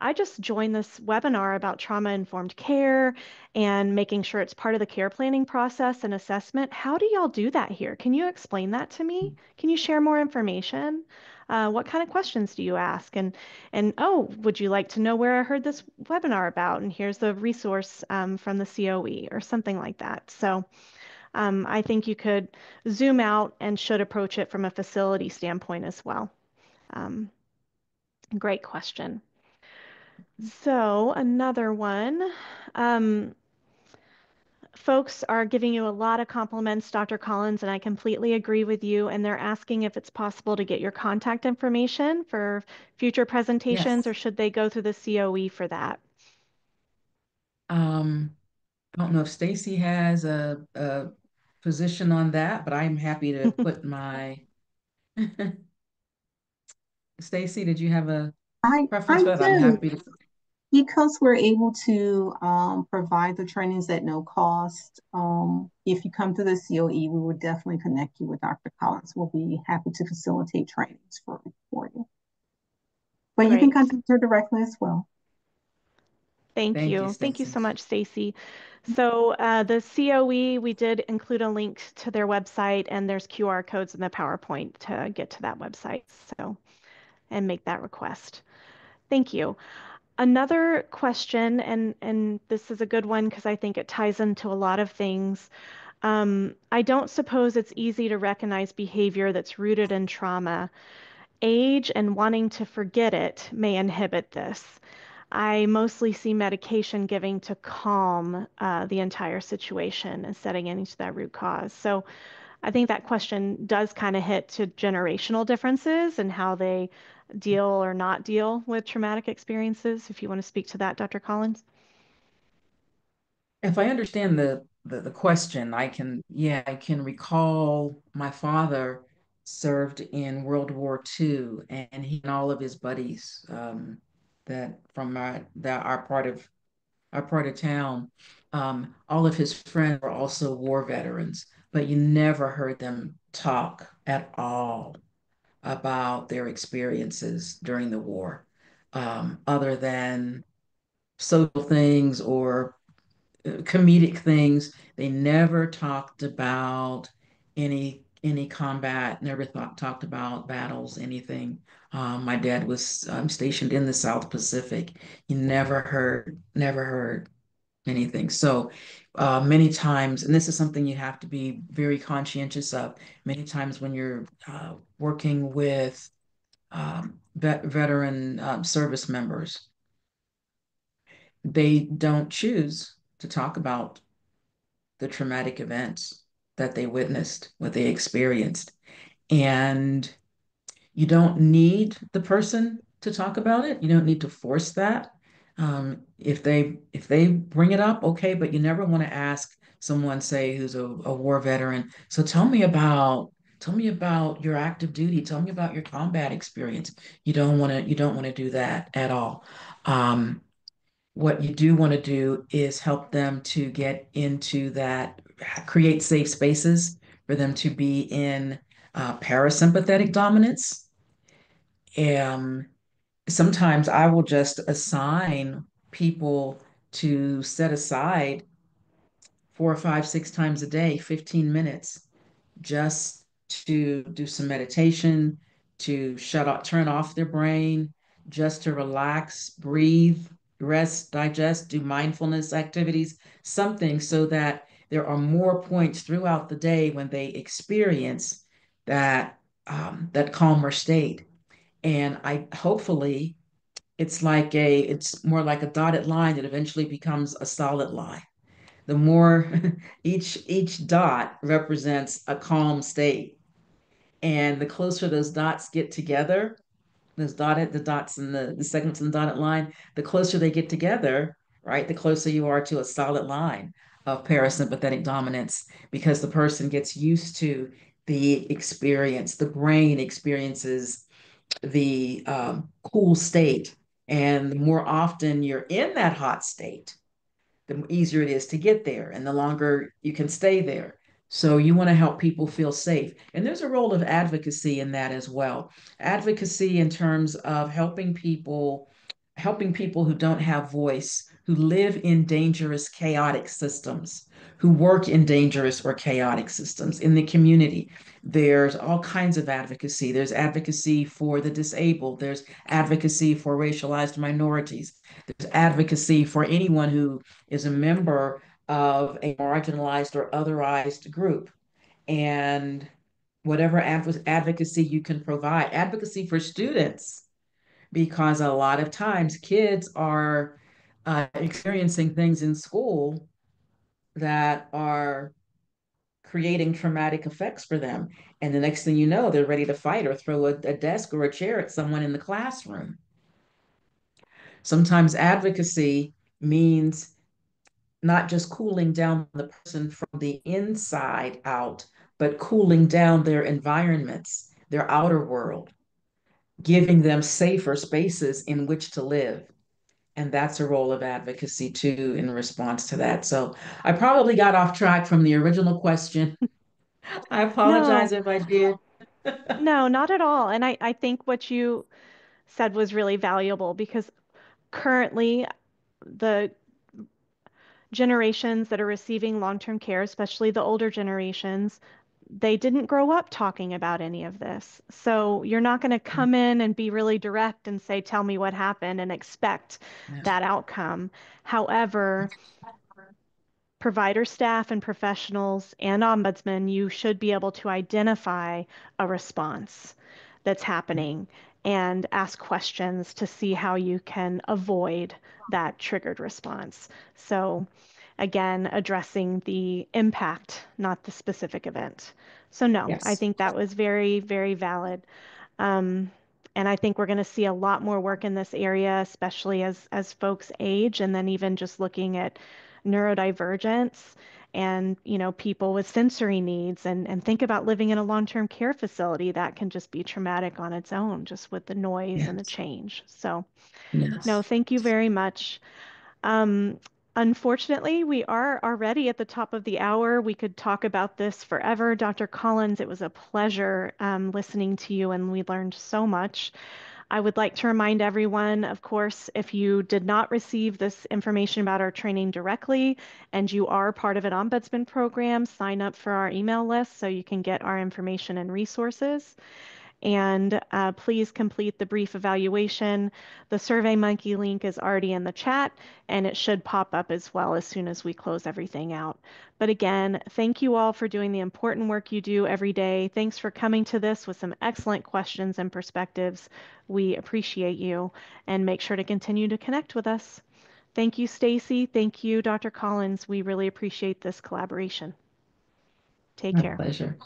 I just joined this webinar about trauma-informed care and making sure it's part of the care planning process and assessment. How do y'all do that here? Can you explain that to me? Can you share more information? What kind of questions do you ask? And oh, would you like to know where I heard this webinar about? And here's the resource from the COE or something like that. So I think you could zoom out and should approach it from a facility standpoint as well. Um, Great question. So another one. Um, Folks are giving you a lot of compliments, Dr. Collins, and I completely agree with you. And they're asking if it's possible to get your contact information for future presentations, Yes. or should they go through the COE for that? Um, I don't know if Stacy has a position on that, but I'm happy to put my Stacy, did you have a preference I for that? I'm do. happy to. Because we're able to provide the trainings at no cost. If you come to the COE, we will definitely connect you with Dr. Collins. We'll be happy to facilitate trainings for you. But you can Great. contact her directly as well. Thank Thank you, you. Thank you Stacy. so much, Stacy. So the COE, we did include a link to their website, and there's QR codes in the PowerPoint to get to that website. So, and make that request. Thank you. Another question, and this is a good one because I think it ties into a lot of things. I don't suppose it's easy to recognize behavior that's rooted in trauma. Age and wanting to forget it may inhibit this. I mostly see medication giving to calm the entire situation instead of getting to that root cause. So I think that question does kind of hit to generational differences and how they deal or not deal with traumatic experiences. If you want to speak to that, Dr. Collins. If I understand the question, I can recall my father served in World War II, and he and all of his buddies that from our part of town, all of his friends were also war veterans, but you never heard them talk at all about their experiences during the war, other than social things or comedic things. They never talked about any combat, never talked about battles, anything. My dad was stationed in the South Pacific. You never heard anything. So many times, and this is something you have to be very conscientious of, many times when you're working with veteran service members, they don't choose to talk about the traumatic events that they witnessed, what they experienced. And you don't need the person to talk about it. You don't need to force that. If they bring it up, okay, but you never want to ask someone, say, who's a war veteran. So tell me about your active duty. Tell me about your combat experience. You don't want to do that at all. Um, what you do want to do is help them to get into that, create safe spaces for them to be in parasympathetic dominance. Um, Sometimes I will just assign people to set aside 4 or 5, 6 times a day, 15 minutes, just to do some meditation, to shut off, turn off their brain, just to relax, breathe, rest, digest, do mindfulness activities, something so that there are more points throughout the day when they experience that that calmer state. And I hopefully it's more like a dotted line that eventually becomes a solid line. The more each dot represents a calm state, and the closer those dots get together, the dots and the segments in the dotted line, the closer they get together, right? The closer you are to a solid line of parasympathetic dominance, because the person gets used to the experience, the brain experiences the cool state. And the more often you're in that hot state, the easier it is to get there and the longer you can stay there. So you want to help people feel safe. And there's a role of advocacy in that as well. Advocacy in terms of helping people who don't have voice, who live in dangerous, chaotic systems, who work in dangerous or chaotic systems in the community. There's all kinds of advocacy. There's advocacy for the disabled. There's advocacy for racialized minorities. There's advocacy for anyone who is a member of a marginalized or otherized group. And whatever advocacy you can provide, advocacy for students, because a lot of times kids are experiencing things in school that are creating traumatic effects for them. And the next thing you know, they're ready to fight or throw a desk or a chair at someone in the classroom. Sometimes advocacy means not just cooling down the person from the inside out, but cooling down their environments, their outer world, giving them safer spaces in which to live. And that's a role of advocacy too in response to that. So I probably got off track from the original question. I apologize No, if I did. no, not at all. And I think what you said was really valuable because currently the generations that are receiving long-term care, especially the older generations, they didn't grow up talking about any of this. So you're not going to come in and be really direct and say, tell me what happened and expect Yes. that outcome. However, provider staff and professionals and ombudsman, you should be able to identify a response that's happening and ask questions to see how you can avoid that triggered response. So, again, addressing the impact, not the specific event. So, no, I Yes. think that was very, very valid. Um, and I think we're going to see a lot more work in this area, especially as folks age, and then even just looking at neurodivergence and people with sensory needs and think about living in a long-term care facility that can just be traumatic on its own, just with the noise and the Yes. change. So, no, Yes. thank you very much. Um, Unfortunately, we are already at the top of the hour. We could talk about this forever. Dr. Collins, it was a pleasure listening to you, and we learned so much. I would like to remind everyone, of course, if you did not receive this information about our training directly and you are part of an ombudsman program, sign up for our email list so you can get our information and resources. And please complete the brief evaluation. The SurveyMonkey link is already in the chat, and it should pop up as well as soon as we close everything out. But again, thank you all for doing the important work you do every day. Thanks for coming to this with some excellent questions and perspectives. We appreciate you, and make sure to continue to connect with us. Thank you, Stacy. Thank you, Dr. Collins. We really appreciate this collaboration. Take My care. pleasure.